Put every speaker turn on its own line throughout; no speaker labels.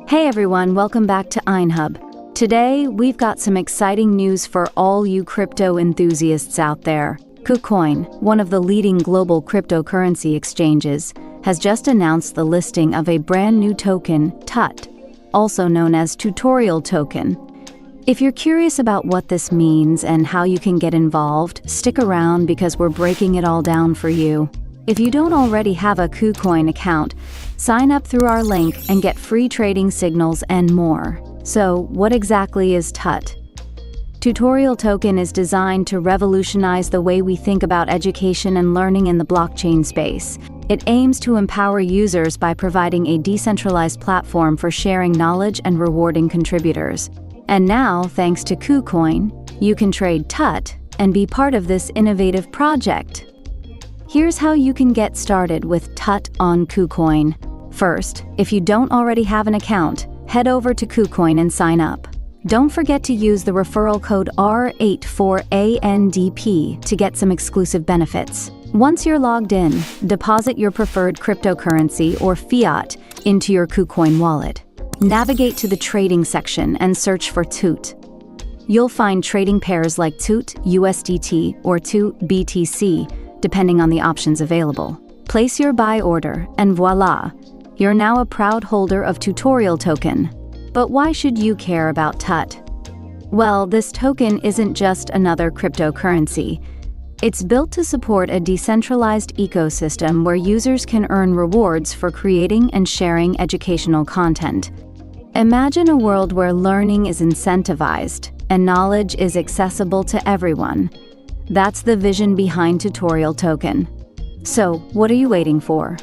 Hey everyone, welcome back to Inehub. Today, we've got some exciting news for all you crypto enthusiasts out there. KuCoin, one of the leading global cryptocurrency exchanges, has just announced the listing of a brand new token, TUT, also known as Tutorial Token. If you're curious about what this means and how you can get involved, stick around because we're breaking it all down for you. If you don't already have a KuCoin account, sign up through our link and get free trading signals and more. So, what exactly is TUT? Tutorial Token is designed to revolutionize the way we think about education and learning in the blockchain space. It aims to empower users by providing a decentralized platform for sharing knowledge and rewarding contributors. And now, thanks to KuCoin, you can trade TUT and be part of this innovative project. Here's how you can get started with TUT on KuCoin. First, if you don't already have an account, head over to KuCoin and sign up. Don't forget to use the referral code R84ANDP to get some exclusive benefits. Once you're logged in, deposit your preferred cryptocurrency or fiat into your KuCoin wallet. Navigate to the trading section and search for TUT. You'll find trading pairs like TUT USDT or TUT BTC, depending on the options available. Place your buy order, and voila! You're now a proud holder of Tutorial Token. But why should you care about TUT? Well, this token isn't just another cryptocurrency. It's built to support a decentralized ecosystem where users can earn rewards for creating and sharing educational content. Imagine a world where learning is incentivized and knowledge is accessible to everyone. That's the vision behind Tutorial Token. So, what are you waiting for?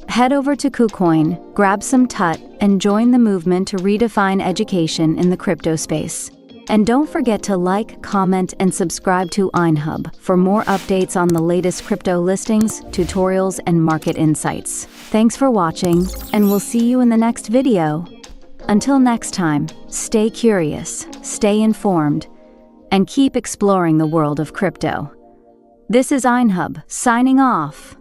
Head over to KuCoin, grab some TUT, and join the movement to redefine education in the crypto space. And don't forget to like, comment, and subscribe to Inehub for more updates on the latest crypto listings, tutorials, and market insights. Thanks for watching, and we'll see you in the next video. Until next time, stay curious, stay informed, and keep exploring the world of crypto. This is Inehub, signing off.